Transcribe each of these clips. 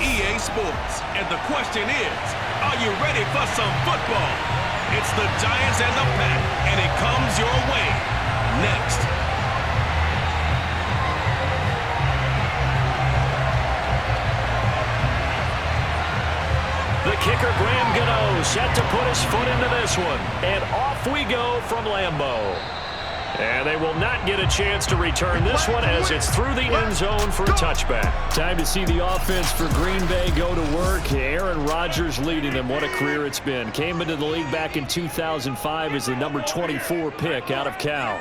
EA Sports. And the question is, are you ready for some football? It's the Giants and the Pack, and it comes your way next. The kicker, Graham Gano, set to put his foot into this one. And off we go from Lambeau. And they will not get a chance to return this one as it's through the end zone for a touchback. Time to see the offense for Green Bay go to work. Aaron Rodgers leading them. What a career it's been. Came into the league back in 2005 as the number 24 pick out of Cal.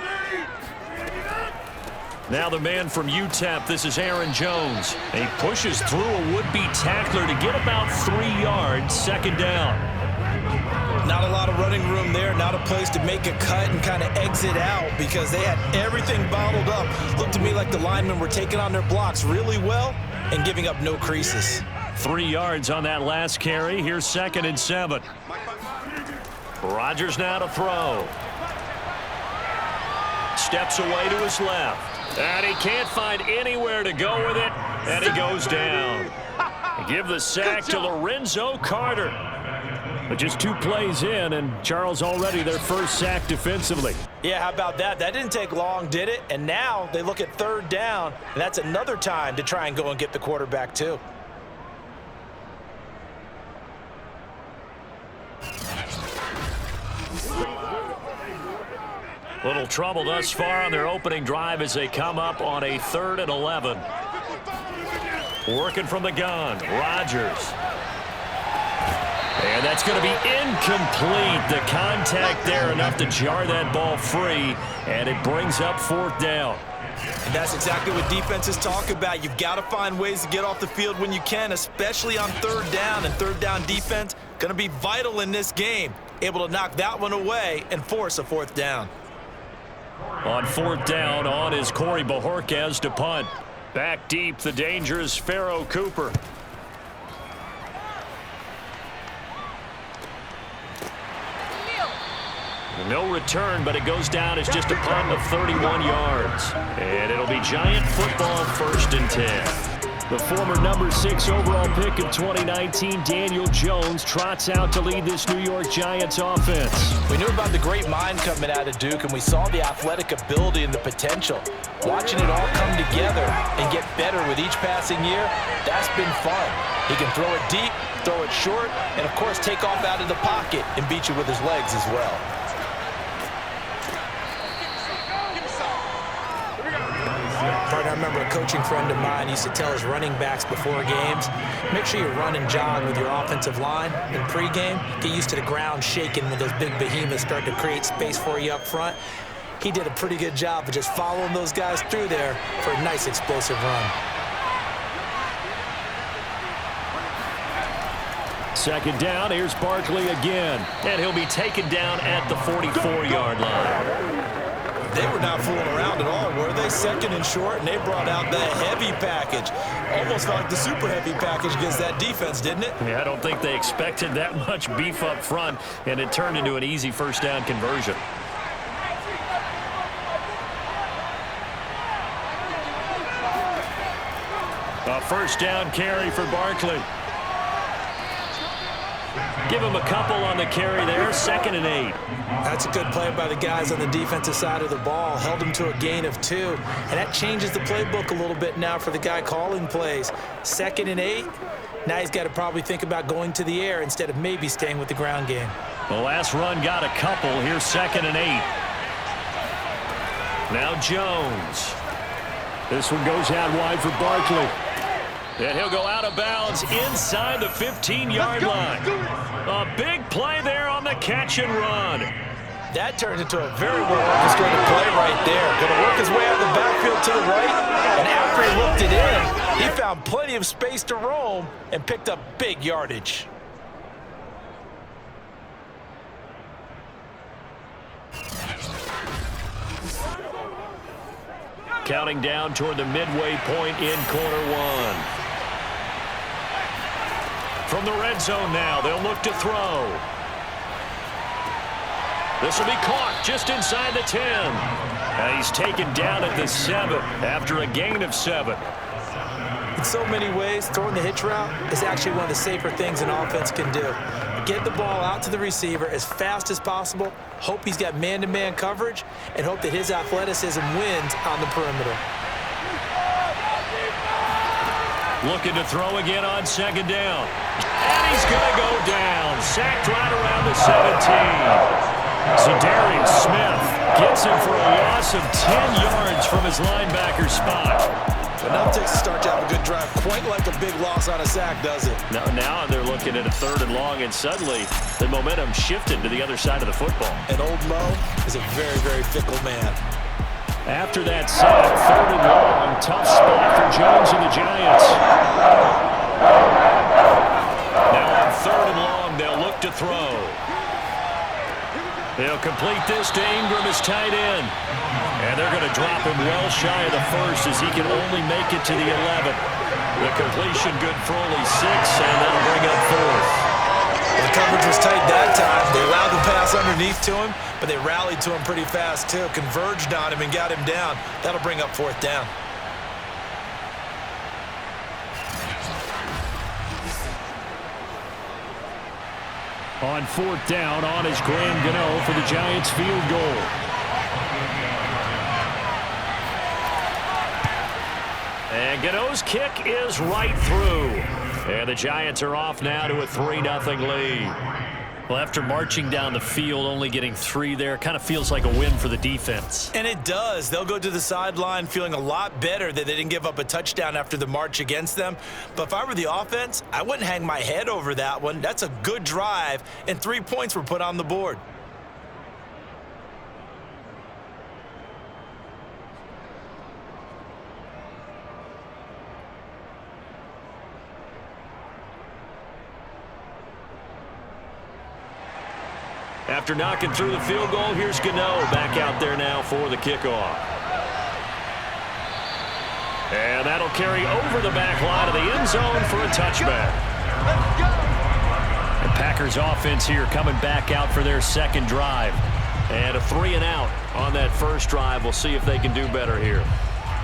Now the man from UTEP, this is Aaron Jones. He pushes through a would-be tackler to get about 3 yards, second down. Not a lot of running room there, not a place to make a cut and kind of exit out because they had everything bottled up. Looked to me like the linemen were taking on their blocks really well and giving up no creases. 3 yards on that last carry. Here's 2nd and 7. Rodgers now to throw. Steps away to his left. And he can't find anywhere to go with it, and he goes down. Give the sack to Lorenzo Carter. But just 2 plays in, and Charles already their first sack defensively. Yeah, how about that? That didn't take long, did it? And now they look at 3rd down, and that's another time to try and go and get the quarterback too. Little trouble thus far on their opening drive as they come up on a 3rd and 11. Working from the gun, Rodgers. And that's going to be incomplete. The contact there enough to jar that ball free, and it brings up 4th down. And that's exactly what defenses talk about. You've got to find ways to get off the field when you can, especially on 3rd down. And 3rd down defense going to be vital in this game. Able to knock that one away and force a 4th down. On 4th down, on is Corey Bojorquez to punt. Back deep, the dangerous Pharaoh Cooper. No return, but it goes down as just a punt of 31 yards. And it'll be Giant football, 1st and 10. The former number 6 overall pick of 2019, Daniel Jones, trots out to lead this New York Giants offense. We knew about the great mind coming out of Duke, and we saw the athletic ability and the potential. Watching it all come together and get better with each passing year, that's been fun. He can throw it deep, throw it short, and of course take off out of the pocket and beat you with his legs as well. I remember a coaching friend of mine used to tell his running backs before games, make sure you run and jog with your offensive line in pregame. Get used to the ground shaking when those big behemoths start to create space for you up front. He did a pretty good job of just following those guys through there for a nice explosive run. 2nd down, here's Barkley again. And he'll be taken down at the 44-yard line. They were not fooling around at all, were they? 2nd and short, and they brought out the heavy package. Almost like the super heavy package against that defense, didn't it? Yeah, I don't think they expected that much beef up front, and it turned into an easy 1st down conversion. A 1st down carry for Barkley. Give him a couple on the carry there, 2nd and 8. That's a good play by the guys on the defensive side of the ball. Held him to a gain of 2. And that changes the playbook a little bit now for the guy calling plays. 2nd and 8. Now he's got to probably think about going to the air instead of maybe staying with the ground game. The last run got a couple. Here's 2nd and 8. Now Jones. This one goes out wide for Barkley. And he'll go out of bounds inside the 15-yard line. A big play there on the catch and run. That turned into a very well-orchestrated play right there. Going to work his way out of the backfield to the right. And after he looked it in, he found plenty of space to roam and picked up big yardage. Counting down toward the midway point in quarter 1. From the red zone now, they'll look to throw. This will be caught just inside the 10. And he's taken down at the 7 after a gain of 7. In so many ways, throwing the hitch route is actually one of the safer things an offense can do. Get the ball out to the receiver as fast as possible, hope he's got man-to-man coverage, and hope that his athleticism wins on the perimeter. Looking to throw again on second down. And he's going to go down. Sacked right around the 17. Zadarius Smith gets him for a loss of 10 yards from his linebacker spot. But now takes a start to have a good drive, quite like a big loss on a sack, does it? Now they're looking at a 3rd and long, and suddenly the momentum shifted to the other side of the football. And old Mo is a very, very fickle man. After that sack, 3rd and long, tough spot for Jones and the Giants. Now on 3rd and long, they'll look to throw. They'll complete this to Ingram as tight end. And they're going to drop him well shy of the 1st as he can only make it to the 11th. The completion good for only 6, and that'll bring up 4th. Well, the coverage was tight that time. They allowed the pass underneath to him, but they rallied to him pretty fast, too. Converged on him and got him down. That'll bring up 4th down. On 4th down, on is Graham Gano for the Giants field goal. And Gano's kick is right through. And the Giants are off now to a 3-0 lead. Well, after marching down the field, only getting 3 there, kind of feels like a win for the defense. And it does. They'll go to the sideline feeling a lot better that they didn't give up a touchdown after the march against them. But if I were the offense, I wouldn't hang my head over that one. That's a good drive, and 3 points were put on the board. After knocking through the field goal, here's Gano back out there now for the kickoff. And that'll carry over the back line of the end zone for a touchback. The Packers offense here coming back out for their 2nd drive. And a 3-and-out on that 1st drive. We'll see if they can do better here.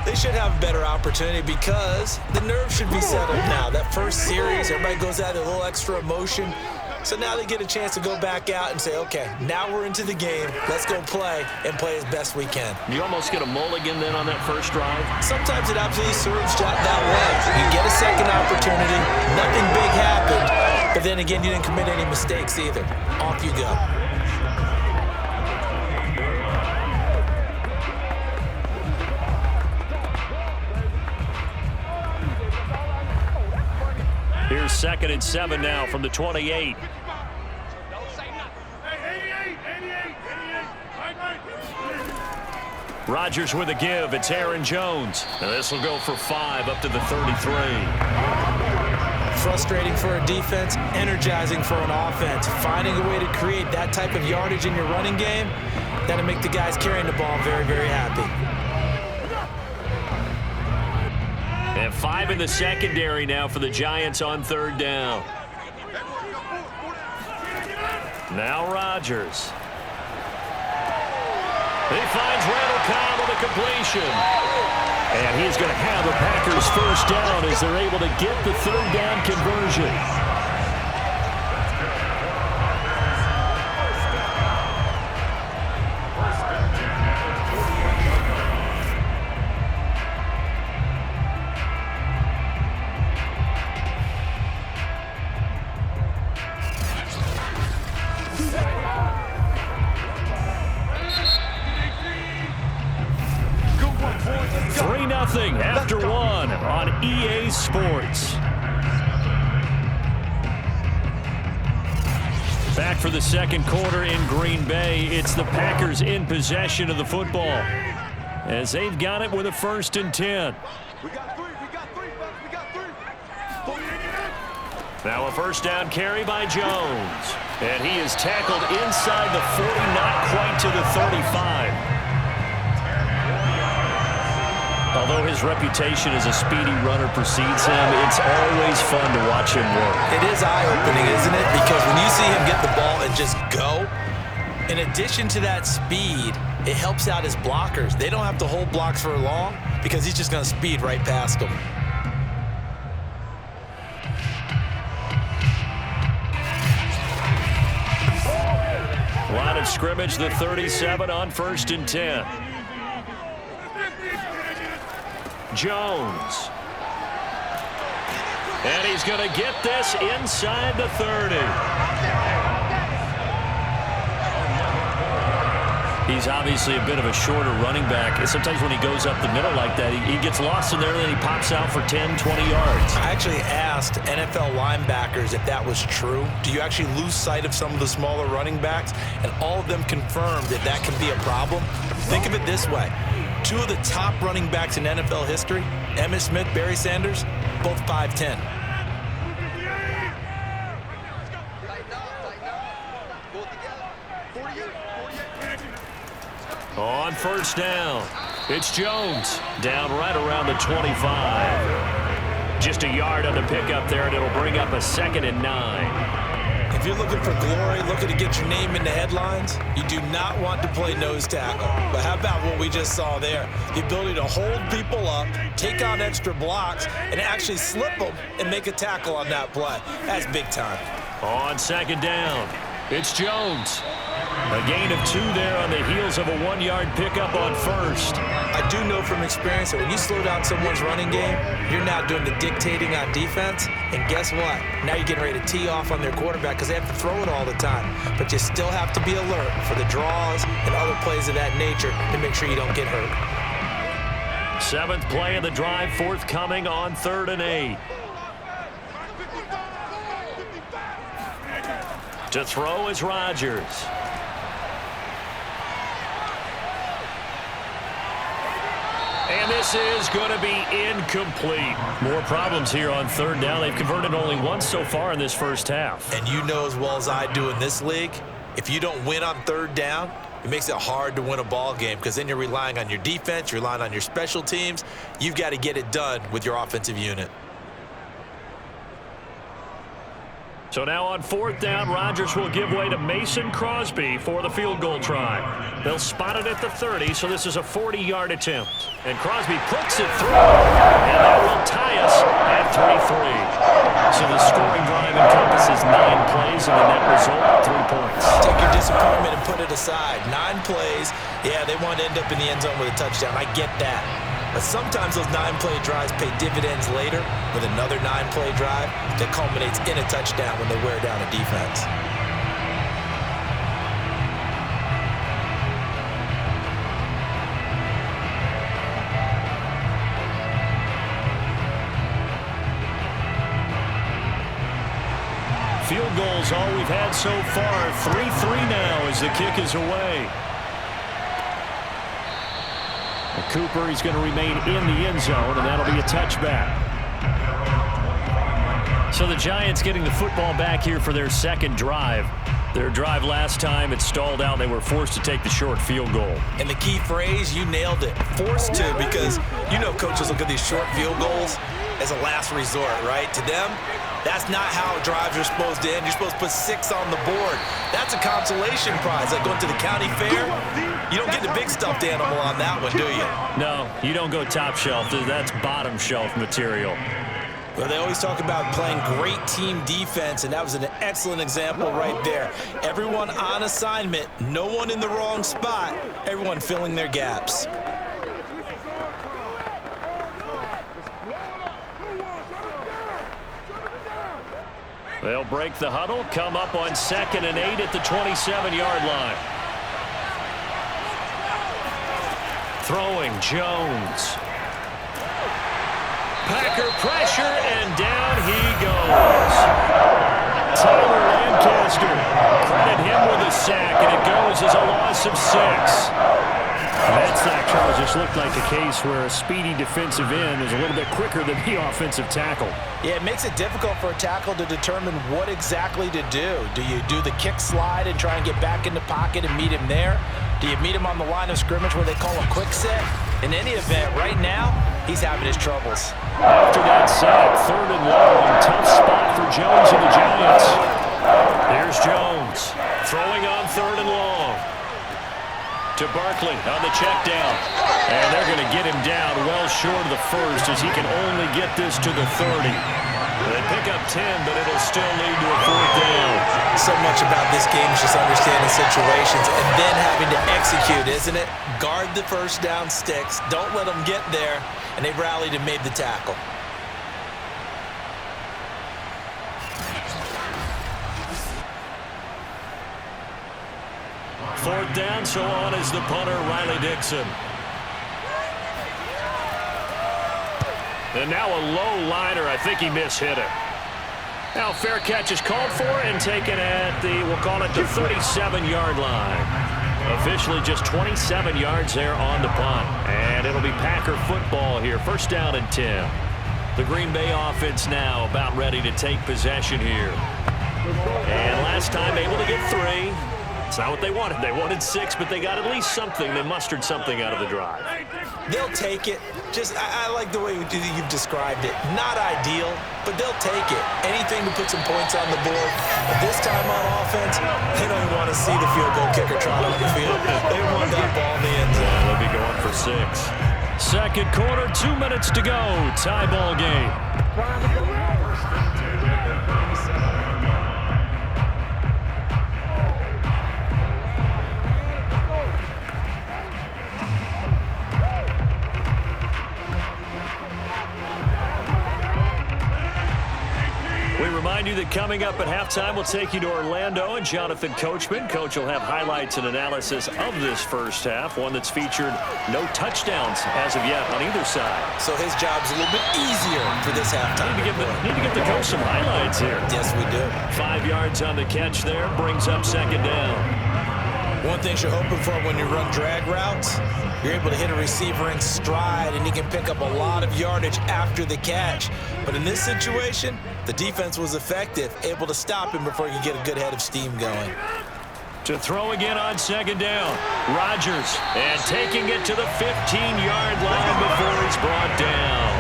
They should have a better opportunity because the nerves should be set up now. That first series, everybody goes out with a little extra emotion. So now they get a chance to go back out and say, okay, now we're into the game. Let's go play and play as best we can. You almost get a mulligan then on that 1st drive? Sometimes it absolutely serves that way. You get a 2nd opportunity. Nothing big happened. But then again, you didn't commit any mistakes either. Off you go. Here's 2nd and 7 now from the 28. Rodgers with a give. It's Aaron Jones. And this will go for 5 up to the 33. Frustrating for a defense, energizing for an offense. Finding a way to create that type of yardage in your running game, that'll make the guys carrying the ball very, very happy. And 5 in the secondary now for the Giants on 3rd down. Now Rodgers. He finds Randall Cobb with a completion. And he's going to have the Packers 1st down as they're able to get the 3rd down conversion. After 1 on EA Sports. Back for the 2nd quarter in Green Bay. It's the Packers in possession of the football as they've got it with a 1st and 10. We got 3. Now a 1st down carry by Jones. And he is tackled inside the 40, not quite to the 35. Although his reputation as a speedy runner precedes him, it's always fun to watch him work. It is eye-opening, isn't it? Because when you see him get the ball and just go, in addition to that speed, it helps out his blockers. They don't have to hold blocks for long because he's just going to speed right past them. of scrimmage, the 37 on 1st and 10. Jones. And he's going to get this inside the 30. He's obviously a bit of a shorter running back. Sometimes when he goes up the middle like that, he gets lost in there, and then he pops out for 10, 20 yards. I actually asked NFL linebackers if that was true. Do you actually lose sight of some of the smaller running backs? And all of them confirmed that that can be a problem. Think of it this way. 2 of the top running backs in NFL history, Emmitt Smith, Barry Sanders, both 5'10". On 1st down, it's Jones down right around the 25. Just a yard on the pickup there, and it'll bring up a 2nd and 9. If you're looking for glory, looking to get your name in the headlines, you do not want to play nose tackle. But how about what we just saw there? The ability to hold people up, take on extra blocks, and actually slip them and make a tackle on that play. That's big time. On 2nd down, it's Jones. A gain of 2 there on the heels of a 1-yard pickup on 1st. I do know from experience that when you slow down someone's running game, you're now doing the dictating on defense. And guess what? Now you're getting ready to tee off on their quarterback because they have to throw it all the time. But you still have to be alert for the draws and other plays of that nature to make sure you don't get hurt. 7th play of the drive, forthcoming on 3rd and 8. To throw is Rodgers. And this is going to be incomplete. More problems here on 3rd down. They've converted only once so far in this first half. And you know as well as I do in this league, if you don't win on 3rd down, it makes it hard to win a ball game because then you're relying on your defense, you're relying on your special teams. You've got to get it done with your offensive unit. So now on 4th down, Rodgers will give way to Mason Crosby for the field goal try. They'll spot it at the 30, so this is a 40-yard attempt. And Crosby puts it through, and that will tie us at 3-3. So the scoring drive encompasses 9 plays, and the net result, 3 points. Take your disappointment and put it aside. 9 plays, yeah, they want to end up in the end zone with a touchdown. I get that. But sometimes those 9-play drives pay dividends later with another 9-play drive that culminates in a touchdown when they wear down a defense. Field goals all we've had so far. 3-3 now as the kick is away. Cooper, he's going to remain in the end zone, and that'll be a touchback. So the Giants getting the football back here for their 2nd drive. Their drive last time, it stalled out. They were forced to take the short field goal. And the key phrase, you nailed it, forced to, because you know coaches look at these short field goals as a last resort, right? To them, that's not how drives are supposed to end. You're supposed to put 6 on the board. That's a consolation prize, like going to the county fair. You don't get the big stuffed animal on that one, do you? No, you don't go top shelf. That's bottom shelf material. Well, they always talk about playing great team defense, and that was an excellent example right there. Everyone on assignment, no one in the wrong spot, everyone filling their gaps. They'll break the huddle, come up on 2nd and 8 at the 27-yard line. Throwing, Jones. Packer pressure, and down he goes. Tyler Lancaster, credit him with a sack, and it goes as a loss of 6. That sack, Charles, just looked like a case where a speedy defensive end is a little bit quicker than the offensive tackle. Yeah, it makes it difficult for a tackle to determine what exactly to do. Do you do the kick slide and try and get back in the pocket and meet him there? Do you meet him on the line of scrimmage where they call a quick set? In any event, right now, he's having his troubles. After that sack, 3rd and long, tough spot for Jones and the Giants. Here's Jones, throwing on 3rd and long. To Barkley on the check down. And they're going to get him down well short of the 1st as he can only get this to the 30. They pick up 10, but it'll still lead to a 4th down. So much about this game is just understanding situations and then having to execute, isn't it? Guard the first down sticks. Don't let them get there. And they rallied and made the tackle. Fourth down, so on is the punter, Riley Dixon. And now a low liner. I think he mishit it. Now fair catch is called for and taken at the, we'll call it the 37-yard line. Officially just 27 yards there on the punt. And it'll be Packer football here. First down and 10. The Green Bay offense now about ready to take possession here. And last time able to get 3. It's not what they wanted. They wanted 6, but they got at least something. They mustered something out of the drive. They'll take it. I like the way you've described it. Not ideal, but they'll take it. Anything to put some points on the board. But this time on offense, they don't even want to see the field goal kicker trot on the field. They want that ball in the end zone. Yeah, they'll be going for 6. Second quarter, 2 minutes to go. Tie ball game. Remind you that coming up at halftime, we'll take you to Orlando and Jonathan Coachman. Coach will have highlights and analysis of this first half, one that's featured no touchdowns as of yet on either side. So his job's a little bit easier for this halftime. Need to get the coach some highlights here. Yes, we do. 5 yards on the catch there, brings up second down. One thing you're hoping for when you run drag routes, you're able to hit a receiver in stride, and he can pick up a lot of yardage after the catch. But in this situation, the defense was effective, able to stop him before he could get a good head of steam going. To throw again on second down, Rodgers, and taking it to the 15-yard line before he's brought down.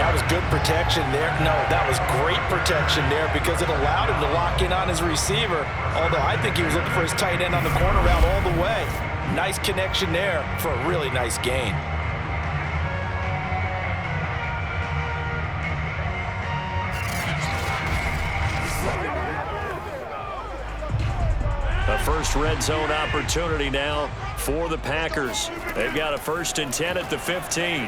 That was good protection there. No, that was great protection there because it allowed him to lock in on his receiver, although I think he was looking for his tight end on the corner route all the way. Nice connection there for a really nice gain. A first red zone opportunity now for the Packers. They've got a 1st and 10 at the 15.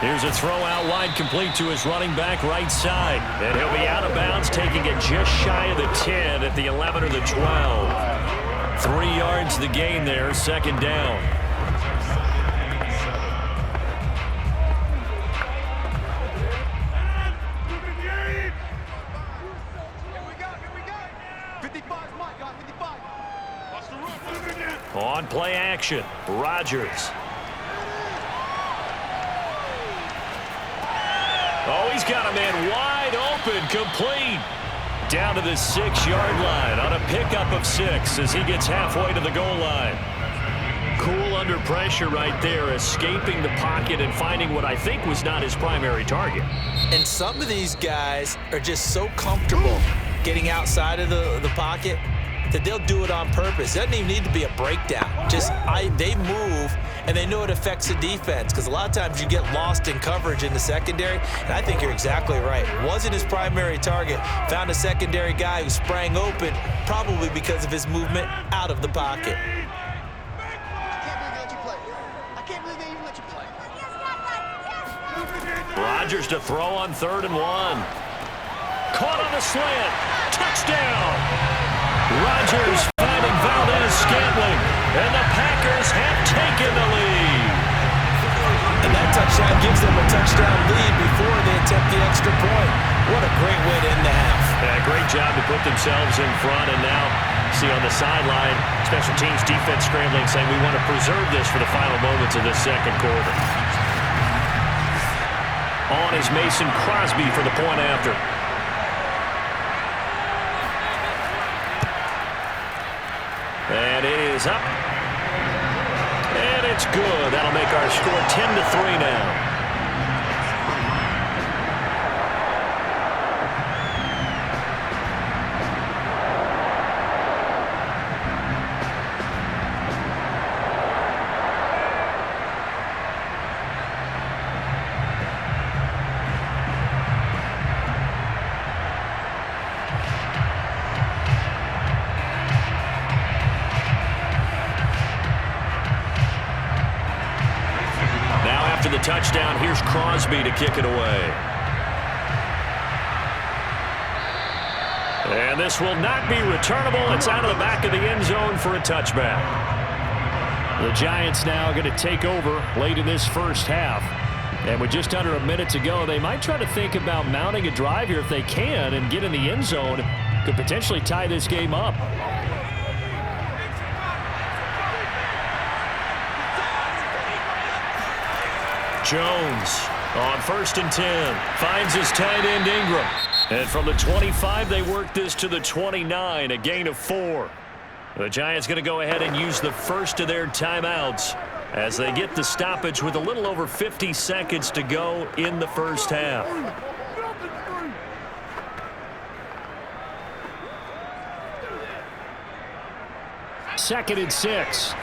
Here's a throw out wide, complete to his running back right side. And he'll be out of bounds, taking it just shy of the 10 at the 11 or the 12. 3 yards the gain there, second down. On play action, Rodgers. Oh, he's got a man wide open, complete. Down to the 6-yard line on a pickup of 6 as he gets halfway to the goal line. Cool under pressure right there, escaping the pocket and finding what I think was not his primary target. And some of these guys are just so comfortable getting outside of the pocket that they'll do it on purpose. It doesn't even need to be a breakdown. They move, and they know it affects the defense because a lot of times you get lost in coverage in the secondary, and I think you're exactly right. Wasn't his primary target. Found a secondary guy who sprang open, probably because of his movement out of the pocket. Rodgers to throw on 3rd and 1. Caught on the slant. Touchdown. Rodgers finding Valdez-Scantling, and the Packers have taken the lead. And that touchdown gives them a touchdown lead before they attempt the extra point. What a great way to end the half. Yeah, great job to put themselves in front, and now see on the sideline, special teams defense scrambling, saying we want to preserve this for the final moments of this second quarter. On is Mason Crosby for the point after. And it is up. And it's good. That'll make our score 10-3 now. touchdown. Here's Crosby to kick it away. And this will not be returnable. It's out of the back of the end zone for a touchback. The Giants now going to take over late in this first half. And with just under a minute to go, they might try to think about mounting a drive here if they can and get in the end zone. Could potentially tie this game up. Jones on 1st and 10. Finds his tight end Ingram. And from the 25, they work this to the 29, a gain of 4. The Giants going to go ahead and use the first of their timeouts as they get the stoppage with a little over 50 seconds to go in the first half. Second and 6.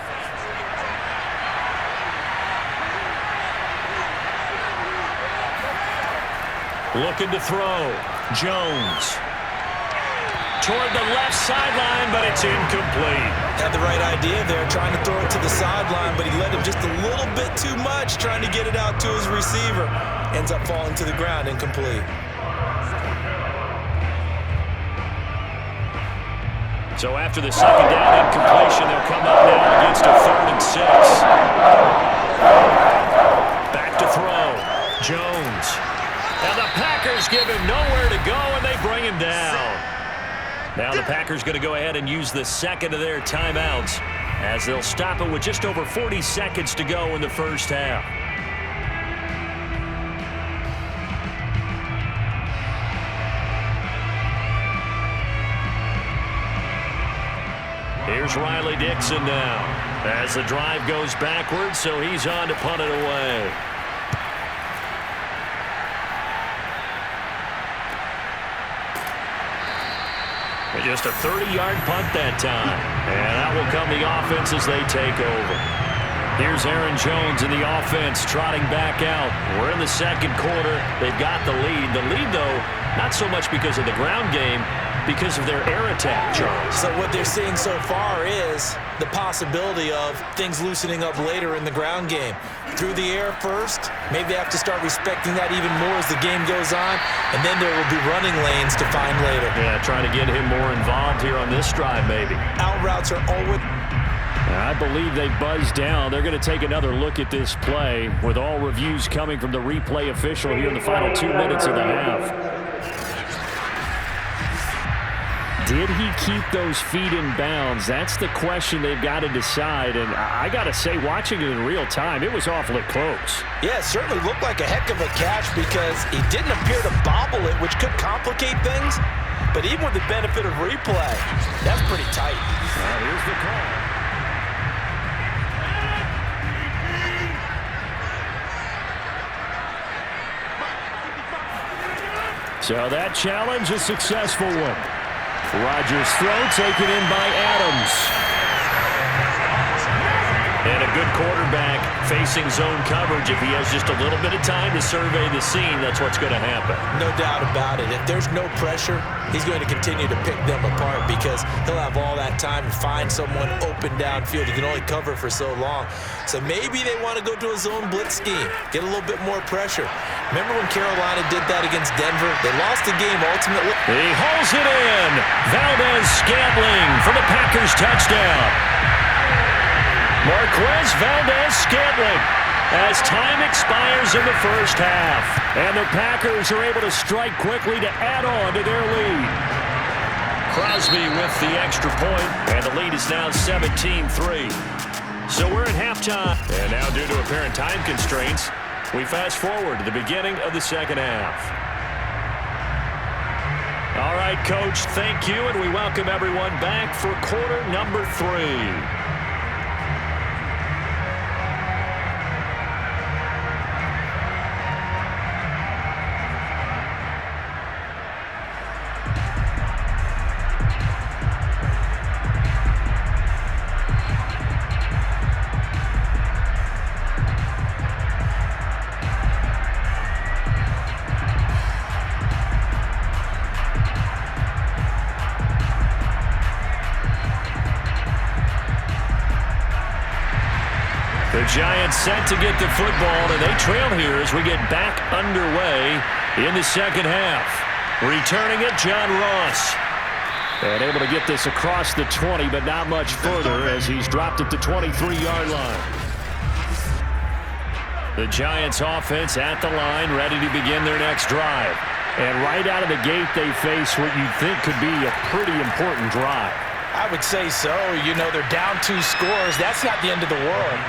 Looking to throw. Jones. Toward the left sideline, but it's incomplete. Had the right idea there, trying to throw it to the sideline, but he led him just a little bit too much, trying to get it out to his receiver. Ends up falling to the ground, incomplete. So after the second down incompletion, they'll come up now against a 3rd and 6. Back to throw. Jones. And the Packers give him nowhere to go, and they bring him down. Now the Packers going to go ahead and use the second of their timeouts as they'll stop it with just over 40 seconds to go in the first half. Here's Riley Dixon now as the drive goes backwards, so he's on to punt it away. Just a 30-yard punt that time. And that will come the offense as they take over. Here's Aaron Jones in the offense trotting back out. We're in the second quarter. They've got the lead. The lead, though, not so much because of the ground game, because of their air attack, Charles. So what they're seeing so far is the possibility of things loosening up later in the ground game. Through the air first, maybe they have to start respecting that even more as the game goes on, and then there will be running lanes to find later. Yeah, trying to get him more involved here on this drive, maybe. Out routes are always... I believe they buzzed down. They're going to take another look at this play with all reviews coming from the replay official here in the final 2 minutes of the half. Did he keep those feet in bounds? That's the question they've got to decide. And I got to say, watching it in real time, it was awfully close. Yeah, it certainly looked like a heck of a catch because he didn't appear to bobble it, which could complicate things. But even with the benefit of replay, that's pretty tight. Here's the call. So that challenge, a successful one. Rodgers' throw taken in by Adams. And a good quarterback facing zone coverage. If he has just a little bit of time to survey the scene, that's what's going to happen. No doubt about it. If there's no pressure, he's going to continue to pick them apart because he'll have all that time to find someone open downfield. He can only cover for so long. So maybe they want to go to a zone blitz scheme, get a little bit more pressure. Remember when Carolina did that against Denver? They lost the game ultimately. He hauls it in. Valdez-Scantling for the Packers touchdown. Marquez Valdez-Scantling as time expires in the first half. And the Packers are able to strike quickly to add on to their lead. Crosby with the extra point, and the lead is now 17-3. So we're at halftime. And now due to apparent time constraints, we fast forward to the beginning of the second half. All right, Coach, thank you, and we welcome everyone back for quarter number 3. The Giants set to get the football, and they trail here as we get back underway in the second half. Returning it, John Ross. And able to get this across the 20, but not much further as he's dropped at the 23-yard line. The Giants offense at the line, ready to begin their next drive. And right out of the gate, they face what you think could be a pretty important drive. I would say so. You know, they're down 2 scores. That's not the end of the world.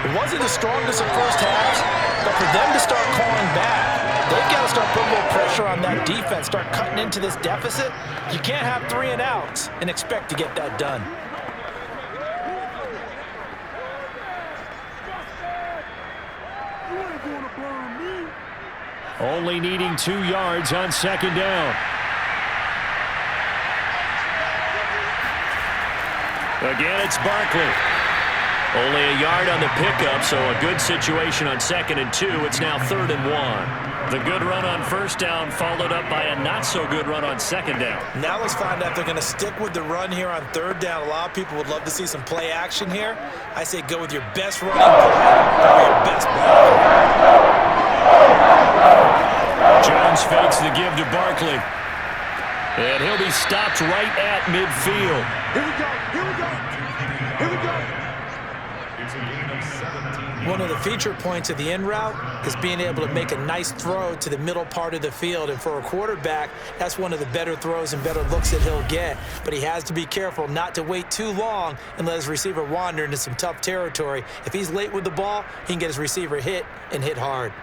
It wasn't the strongest of first halves, but for them to start calling back, they've got to start putting a little pressure on that defense, start cutting into this deficit. You can't have 3 and outs and expect to get that done. Only needing 2 yards on second down. Again, it's Barkley. Only a yard on the pickup, so a good situation on 2nd and 2. It's now 3rd and 1. The good run on first down followed up by a not-so-good run on second down. Now let's find out if they're going to stick with the run here on 3rd down. A lot of people would love to see some play action here. I say go with your best running play or your best blocker. Jones fakes the give to Barkley. And he'll be stopped right at midfield. Here we go. Here we go. Here we go. It's a gain of 17. One of the feature points of the in route is being able to make a nice throw to the middle part of the field. And for a quarterback, that's one of the better throws and better looks that he'll get. But he has to be careful not to wait too long and let his receiver wander into some tough territory. If he's late with the ball, he can get his receiver hit and hit hard.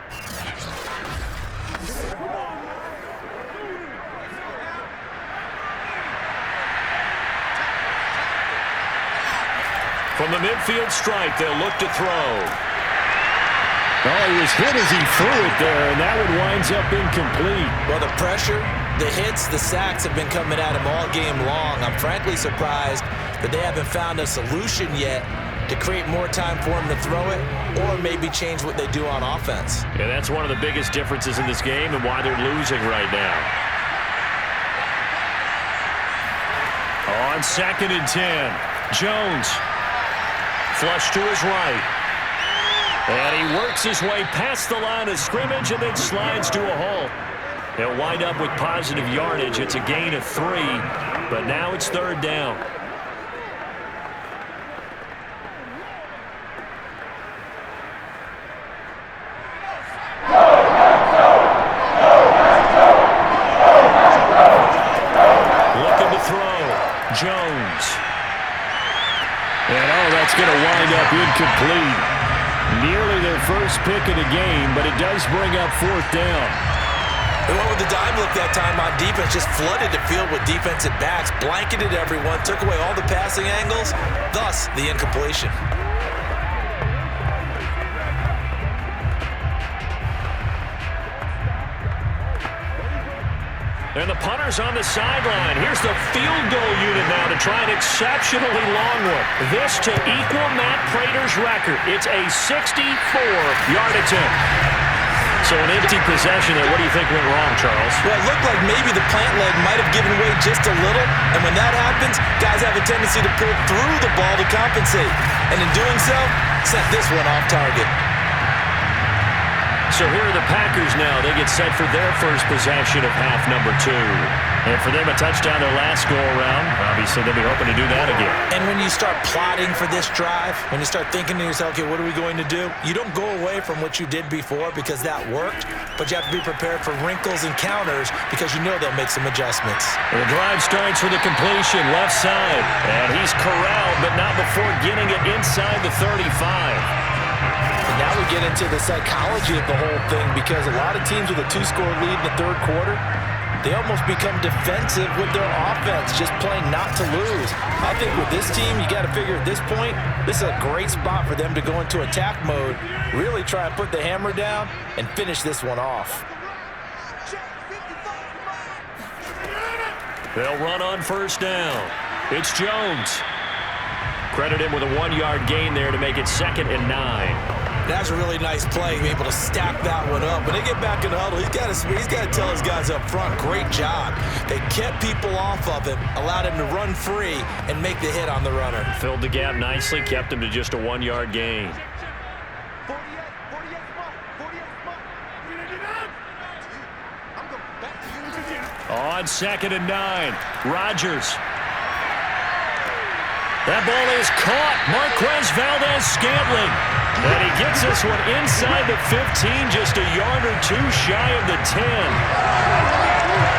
From the midfield stripe, they'll look to throw. Oh, he was hit as he threw it there, and that one winds up incomplete. Well, the pressure, the hits, the sacks have been coming at him all game long. I'm frankly surprised that they haven't found a solution yet to create more time for him to throw it or maybe change what they do on offense. Yeah, that's one of the biggest differences in this game and why they're losing right now. On 2nd and 10, Jones. Flush to his right. And he works his way past the line of scrimmage and then slides to a halt. He'll wind up with positive yardage. It's a gain of 3, but now it's 3rd down. Looking to throw. Jones. And, that's going to wind up incomplete. Nearly their first pick of the game, but it does bring up 4th down. They went with the dime look that time on defense, just flooded the field with defensive backs, blanketed everyone, took away all the passing angles, thus the incompletion. And the punter's on the sideline. Here's the field goal unit now to try an exceptionally long one. This to equal Matt Prater's record. It's a 64-yard attempt. So an empty possession there. What do you think went wrong, Charles? Well, it looked like maybe the plant leg might have given way just a little. And when that happens, guys have a tendency to pull through the ball to compensate. And in doing so, sent this one off target. So here are the Packers now. They get set for their first possession of half number 2. And for them, a touchdown their last go-around. Obviously, they'll be hoping to do that again. And when you start plotting for this drive, when you start thinking to yourself, okay, what are we going to do? You don't go away from what you did before because that worked, but you have to be prepared for wrinkles and counters because you know they'll make some adjustments. The drive starts with a completion, left side. And he's corralled, but not before getting it inside the 35. And now we get into the psychology of the whole thing because a lot of teams with a 2-score lead in the 3rd quarter, they almost become defensive with their offense, just playing not to lose. I think with this team, you got to figure at this point, this is a great spot for them to go into attack mode, really try and put the hammer down and finish this one off. They'll run on first down. It's Jones. Credit him with a 1-yard gain there to make it 2nd and 9. That's a really nice play, being able to stack that one up. When they get back in the huddle, he's got to tell his guys up front, great job. They kept people off of him, allowed him to run free and make the hit on the runner. Filled the gap nicely, kept him to just a 1-yard gain. On 2nd and 9, Rodgers. That ball is caught. Marquez Valdez-Scantling. And he gets this one inside the 15, just a yard or two shy of the 10.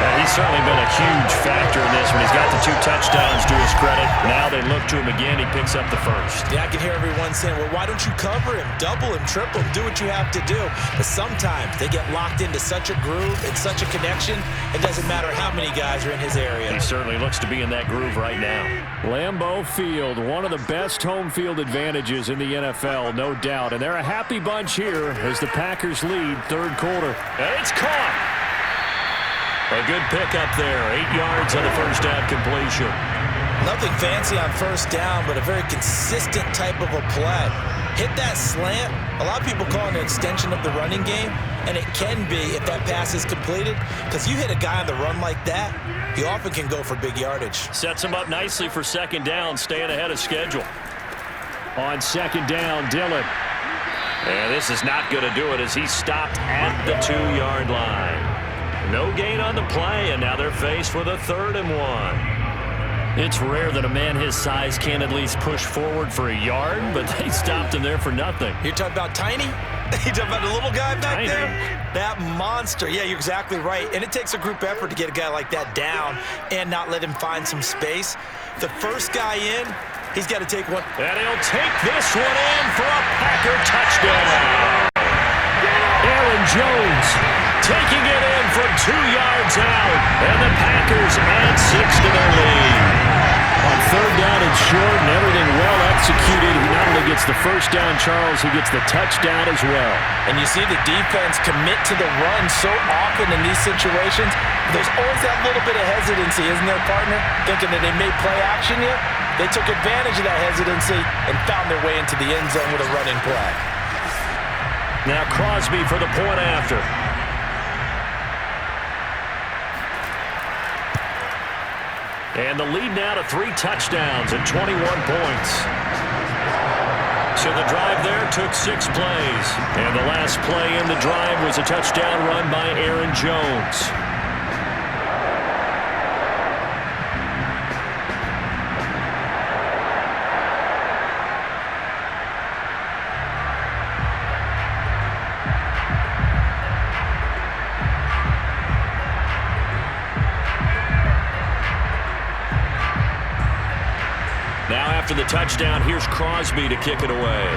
And he's certainly been a huge factor in this one. He's got the 2 touchdowns to his credit. Now they look to him again. He picks up the first. Yeah, I can hear everyone saying, well, why don't you cover him? Double him, triple him, do what you have to do. But sometimes they get locked into such a groove and such a connection, it doesn't matter how many guys are in his area. He certainly looks to be in that groove right now. Lambeau Field, one of the best home field advantages in the NFL, no doubt. And they're a happy bunch here as the Packers lead 3rd quarter. And it's caught. A good pickup there. 8 yards on the first down completion. Nothing fancy on first down, but a very consistent type of a play. Hit that slant. A lot of people call it an extension of the running game, and it can be if that pass is completed, because you hit a guy on the run like that, he often can go for big yardage. Sets him up nicely for 2nd down, staying ahead of schedule. On 2nd down, Dillon. And this is not going to do it as he's stopped at the 2-yard line. No gain on the play, and now they're faced with a 3rd and 1. It's rare that a man his size can at least push forward for a yard, but they stopped him there for nothing. You're talking about tiny? You're talking about the little guy back there? That monster. Yeah, you're exactly right. And it takes a group effort to get a guy like that down and not let him find some space. The first guy in, he's got to take one. And he'll take this one in for a Packer touchdown. Aaron Jones taking it in from 2 yards out. And the Packers add 6 to their lead. On 3rd down and short and everything well executed, he not only gets the first down, Charles, he gets the touchdown as well. And you see the defense commit to the run so often in these situations. There's always that little bit of hesitancy, isn't there, partner? Thinking that they may play action you. They took advantage of that hesitancy and found their way into the end zone with a running play. Now Crosby for the point after. And the lead now to 3 touchdowns and 21 points. So the drive there took 6 plays. And the last play in the drive was a touchdown run by Aaron Jones. Now after the touchdown, here's Crosby to kick it away.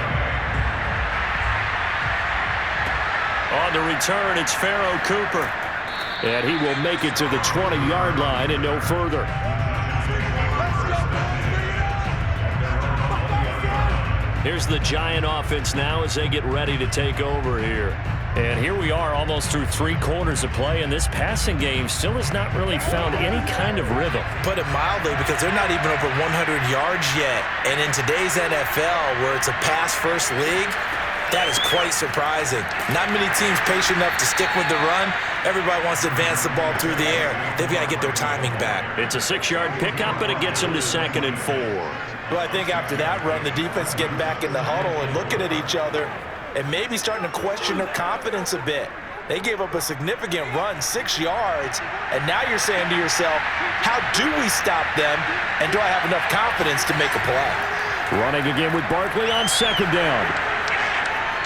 On the return, it's Pharaoh Cooper. And he will make it to the 20-yard line and no further. Here's the Giant offense now as they get ready to take over here. And here we are almost through 3 quarters of play, and this passing game still has not really found any kind of rhythm. Put it mildly, because they're not even over 100 yards yet. And in today's NFL, where it's a pass-first league, that is quite surprising. Not many teams patient enough to stick with the run. Everybody wants to advance the ball through the air. They've got to get their timing back. It's a 6-yard pickup, and it gets them to 2nd and 4. Well, I think after that run, the defense is getting back in the huddle and looking at each other and maybe starting to question their confidence a bit. They gave up a significant run, 6 yards, and now you're saying to yourself, how do we stop them, and do I have enough confidence to make a play? Running again with Barkley on 2nd down.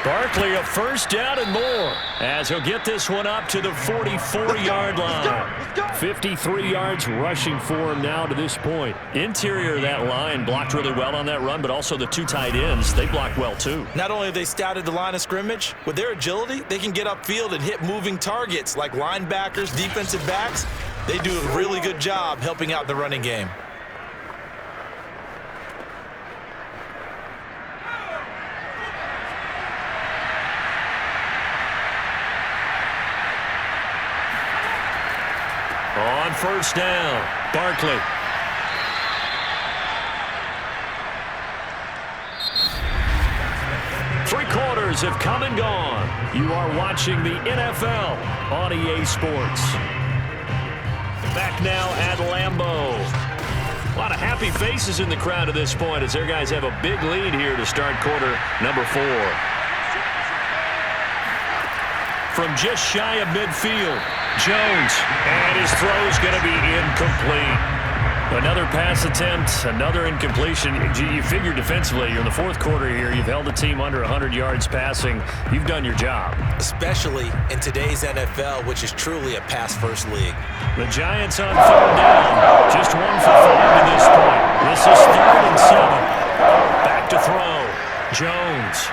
Barkley a first down and more as he'll get this one up to the 44-yard line. 53 yards rushing for him now to this point. Interior of that line blocked really well on that run, but also the 2 tight ends, they blocked well too. Not only have they scouted the line of scrimmage, with their agility, they can get upfield and hit moving targets like linebackers, defensive backs. They do a really good job helping out the running game. On first down, Barkley. Three quarters have come and gone. You are watching the NFL on EA Sports. Back now at Lambeau. A lot of happy faces in the crowd at this point as their guys have a big lead here to start quarter number 4. from just shy of midfield. Jones, and his throw's going to be incomplete. Another pass attempt, another incompletion. You figure defensively, you're in the fourth quarter here. You've held the team under 100 yards passing. You've done your job. Especially in today's NFL, which is truly a pass-first league. The Giants on third down. Just 1 for 5 to this point. This is 3rd and 7. Back to throw. Jones.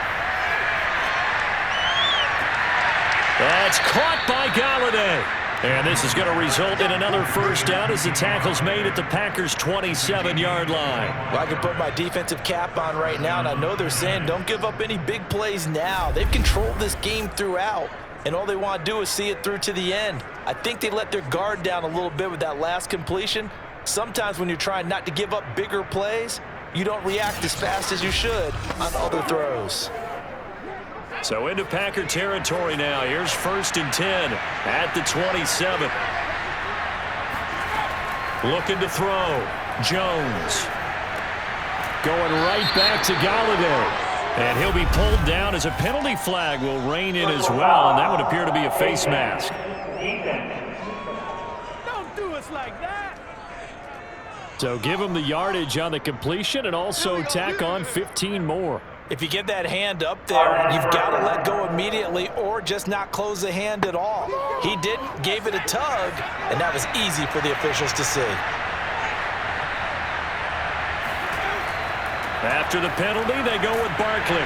That's caught by Galladay. And this is going to result in another first down as the tackle's made at the Packers' 27-yard line. Well, I can put my defensive cap on right now, and I know they're saying don't give up any big plays now. They've controlled this game throughout, and all they want to do is see it through to the end. I think they let their guard down a little bit with that last completion. Sometimes when you're trying not to give up bigger plays, you don't react as fast as you should on other throws. So into Packer territory now. Here's 1st and 10 at the 27. Looking to throw. Jones. Going right back to Galladay. And he'll be pulled down as a penalty flag will rein in as well. And that would appear to be a face mask. Don't do us like that. So give him the yardage on the completion and also tack on 15 more. If you get that hand up there, you've got to let go immediately or just not close the hand at all. He didn't, gave it a tug, and that was easy for the officials to see. After the penalty, they go with Barkley.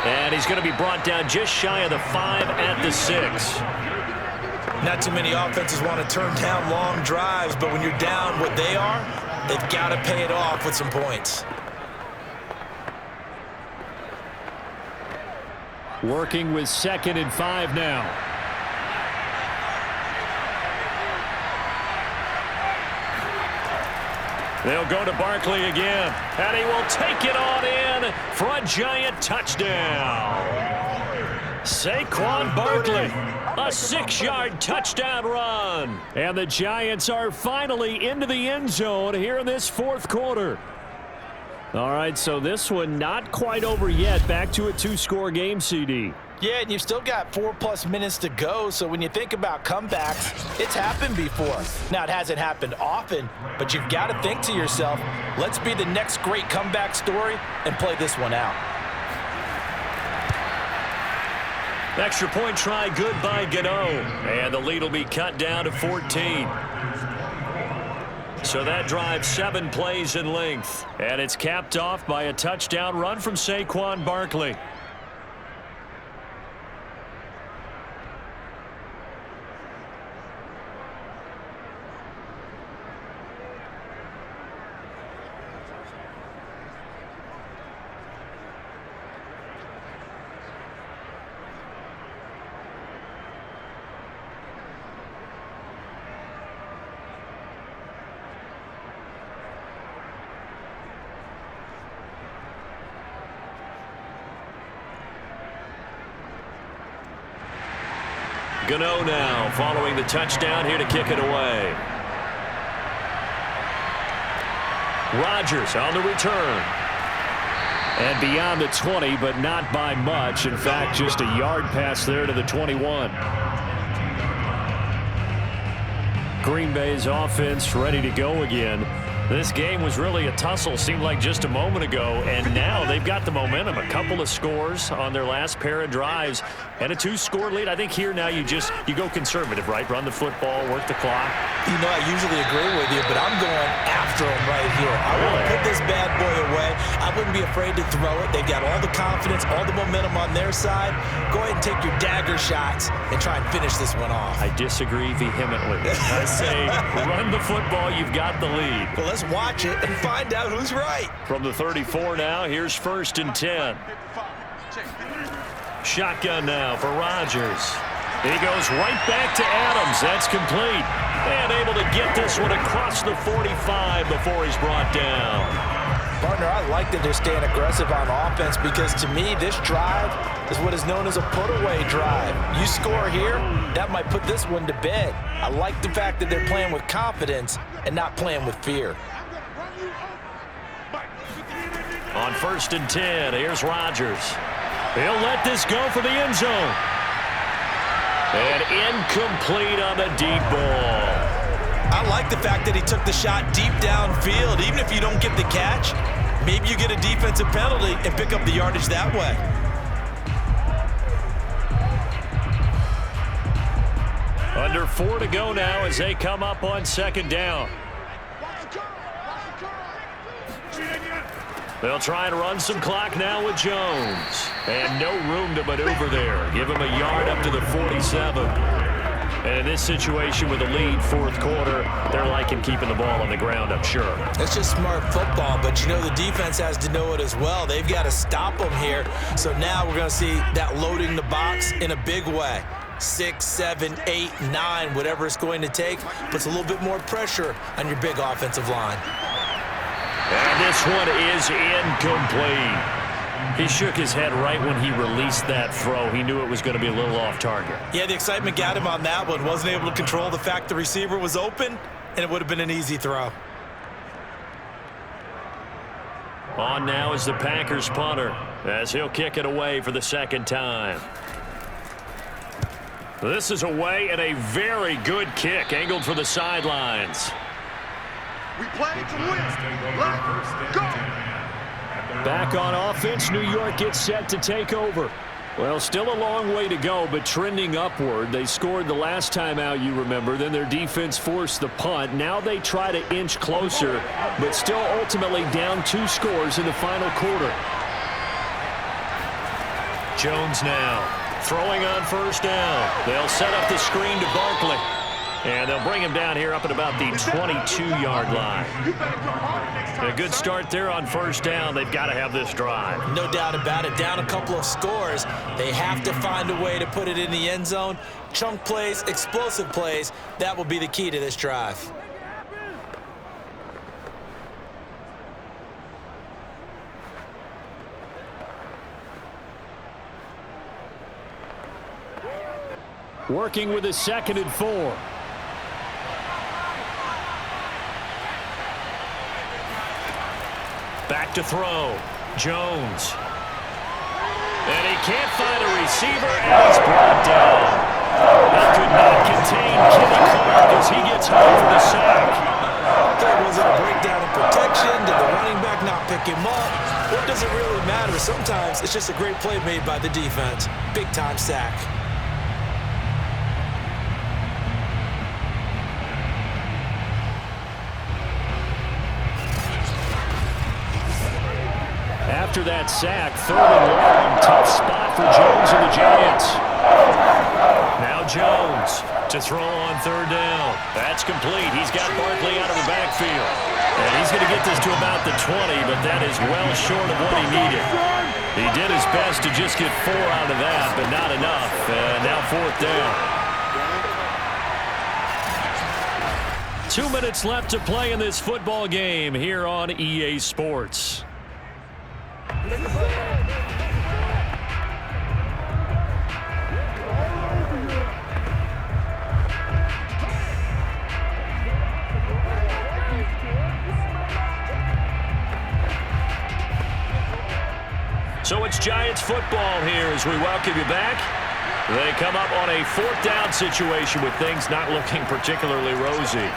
And he's going to be brought down just shy of the 5 at the 6. Not too many offenses want to turn down long drives, but when you're down what they are, they've got to pay it off with some points. Working with 2nd and 5 now. They'll go to Barkley again, and he will take it on in for a giant touchdown. Saquon Barkley, a 6-yard touchdown run. And the Giants are finally into the end zone here in this 4th quarter. All right, so this one not quite over yet. Back to a 2-score game, CD. Yeah, and you've still got 4+ minutes to go, so when you think about comebacks, it's happened before. Now, it hasn't happened often, but you've got to think to yourself, let's be the next great comeback story and play this one out. Extra point try good by Gano, and the lead will be cut down to 14. So that drives 7 plays in length, and it's capped off by a touchdown run from Saquon Barkley. Gano now following the touchdown here to kick it away. Rodgers on the return. And beyond the 20, but not by much. In fact, just a yard pass there to the 21. Green Bay's offense ready to go again. This game was really a tussle, seemed like just a moment ago, and now they've got the momentum. A couple of scores on their last pair of drives and a 2-score lead. I think here now you go conservative, right? Run the football, work the clock. You know, I usually agree with you, but I'm going after him right here. I want to put this bad boy away. I wouldn't be afraid to throw it. They've got all the confidence, all the momentum on their side. Go ahead and take your dagger shots and try and finish this one off. I disagree vehemently. I say run the football. You've got the lead. Well, let's watch it and find out who's right. From the 34 now, here's 1st and 10. Shotgun now for Rodgers. He goes right back to Adams. That's complete. And able to get this one across the 45 before he's brought down. Partner, I like that they're staying aggressive on offense because to me, this drive is what is known as a put-away drive. You score here, that might put this one to bed. I like the fact that they're playing with confidence and not playing with fear. On 1st and 10, here's Rodgers. He'll let this go for the end zone. And incomplete on the deep ball. I like the fact that he took the shot deep downfield. Even if you don't get the catch, maybe you get a defensive penalty and pick up the yardage that way. Under 4 to go now as they come up on second down. They'll try and run some clock now with Jones. And no room to maneuver there. Give him a yard up to the 47. And in this situation with a lead, fourth quarter, they're liking keeping the ball on the ground, I'm sure. It's just smart football, but you know the defense has to know it as well. They've got to stop them here. So now we're going to see that loading the box in a big way. 6, 7, 8, 9, whatever it's going to take, puts a little bit more pressure on your big offensive line. And this one is incomplete. He shook his head right when he released that throw. He knew it was going to be a little off target. Yeah, the excitement got him on that one. Wasn't able to control the fact the receiver was open, and it would have been an easy throw. On now is the Packers punter as he'll kick it away for the second time. This is away and a very good kick angled for the sidelines. We play to win. Let's go. Back on offense, New York gets set to take over. Well, still a long way to go, but trending upward. They scored the last time out, you remember. Then their defense forced the punt. Now they try to inch closer, but still ultimately down 2 scores in the final quarter. Jones now throwing on first down. They'll set up the screen to Barkley. And they'll bring him down here up at about the 22-yard line. A good start there on first down. They've got to have this drive. No doubt about it. Down a couple of scores. They have to find a way to put it in the end zone. Chunk plays, explosive plays. That will be the key to this drive. Working with a 2nd and 4. Back to throw. Jones. And he can't find a receiver, and he's brought down. That could not contain Kenny Clark as he gets home for the sack. Was it a breakdown in protection? Did the running back not pick him up? What does it really matter? Sometimes it's just a great play made by the defense. Big-time sack. After that sack, 3rd and long, tough spot for Jones and the Giants. Now Jones to throw on 3rd down. That's complete. He's got Barkley out of the backfield. And he's going to get this to about the 20, but that is well short of what he needed. He did his best to just get 4 out of that, but not enough. And now 4th down. 2 minutes left to play in this football game here on EA Sports. So it's Giants football here as we welcome you back. They come up on a 4th down situation with things not looking particularly rosy.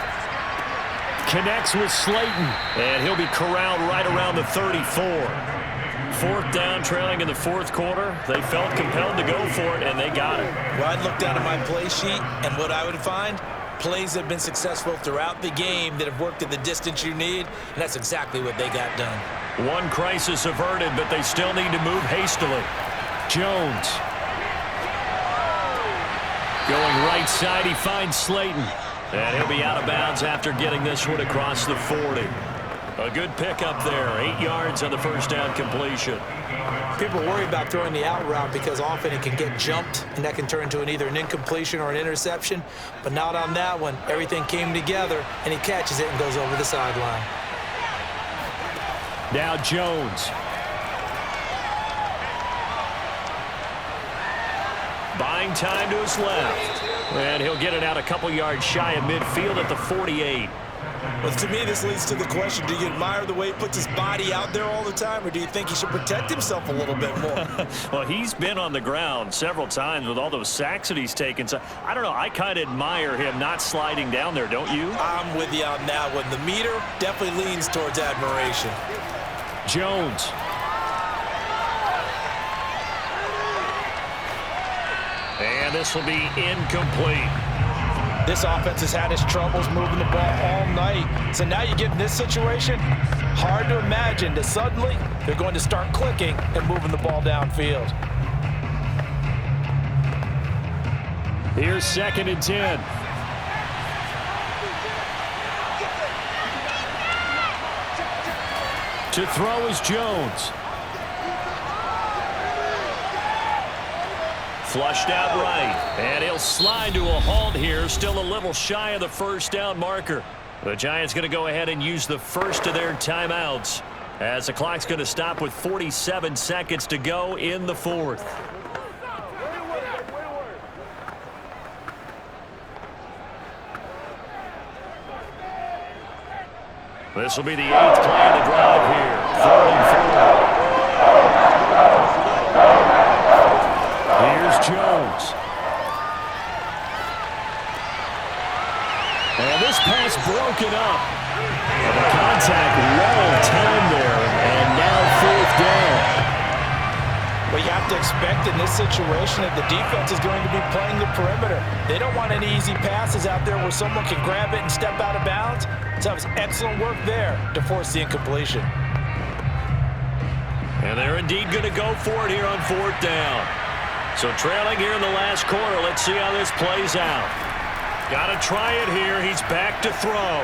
Connects with Slayton, and he'll be corralled right around the 34. 4th down, trailing in the 4th quarter. They felt compelled to go for it, and they got it. Well, I'd look down at my play sheet, and what I would find, plays have been successful throughout the game that have worked at the distance you need, and that's exactly what they got done. One crisis averted, but they still need to move hastily. Jones. Going right side, he finds Slayton. And he'll be out of bounds after getting this one across the 40. A good pickup there. 8 yards on the first down completion. People worry about throwing the out route because often it can get jumped, and that can turn into either an incompletion or an interception. But not on that one. Everything came together, and he catches it and goes over the sideline. Now Jones. Buying time to his left. And he'll get it out a couple yards shy of midfield at the 48. Well, to me, this leads to the question, do you admire the way he puts his body out there all the time, or do you think he should protect himself a little bit more? Well, he's been on the ground several times with all those sacks that he's taken. So I don't know. I kind of admire him not sliding down there, don't you? I'm with you on that one. The meter definitely leans towards admiration. Jones. And this will be incomplete. This offense has had its troubles moving the ball all night. So now you get in this situation, hard to imagine that suddenly they're going to start clicking and moving the ball downfield. Here's 2nd and 10. To throw is Jones. Flushed out right, and he'll slide to a halt here, still a little shy of the first down marker. The Giants going to go ahead and use the first of their timeouts as the clock's going to stop with 47 seconds to go in the 4th. This will be the 8th play of the drive here. 3rd and 4. Here's Jones. And this pass broken up. And the contact well timed there, and now 4th down. Well, you have to expect in this situation that the defense is going to be playing the perimeter. They don't want any easy passes out there where someone can grab it and step out of bounds. So that was excellent work there to force the incompletion. And they're indeed going to go for it here on 4th down. So trailing here in the last quarter, let's see how this plays out. Got to try it here. He's back to throw.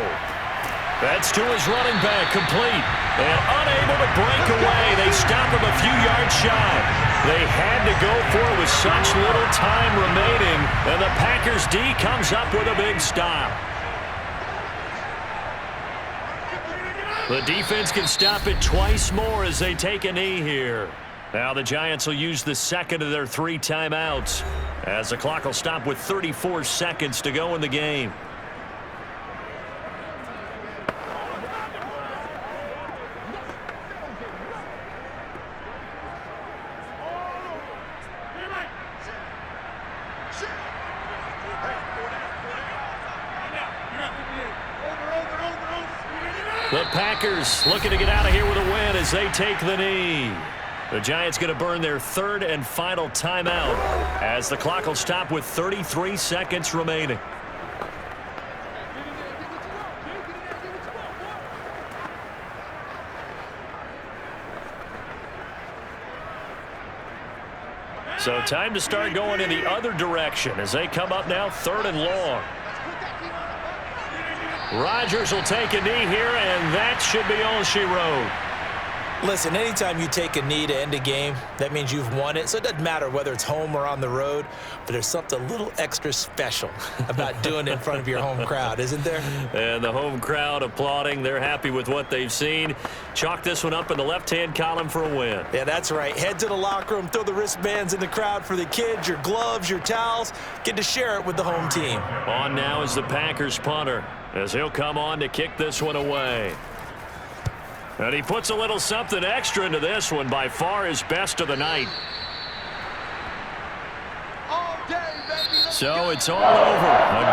That's to his running back, complete. And unable to break away. They stop him a few yards shy. They had to go for it with such little time remaining. And the Packers D comes up with a big stop. The defense can stop it twice more as they take a knee here. Now the Giants will use the 2nd of their 3 timeouts as the clock will stop with 34 seconds to go in the game. The Packers looking to get out of here with a win as they take the knee. The Giants going to burn their 3rd and final timeout as the clock will stop with 33 seconds remaining. So time to start going in the other direction as they come up now 3rd and long. Rodgers will take a knee here, and that should be all she wrote. Listen, anytime you take a knee to end a game, that means you've won it. So it doesn't matter whether it's home or on the road, but there's something a little extra special about doing it in front of your home crowd, isn't there? And the home crowd applauding. They're happy with what they've seen. Chalk this one up in the left-hand column for a win. Yeah, that's right. Head to the locker room, throw the wristbands in the crowd for the kids, your gloves, your towels. Get to share it with the home team. On now is the Packers punter as he'll come on to kick this one away. And he puts a little something extra into this one, by far his best of the night. So it's all over. A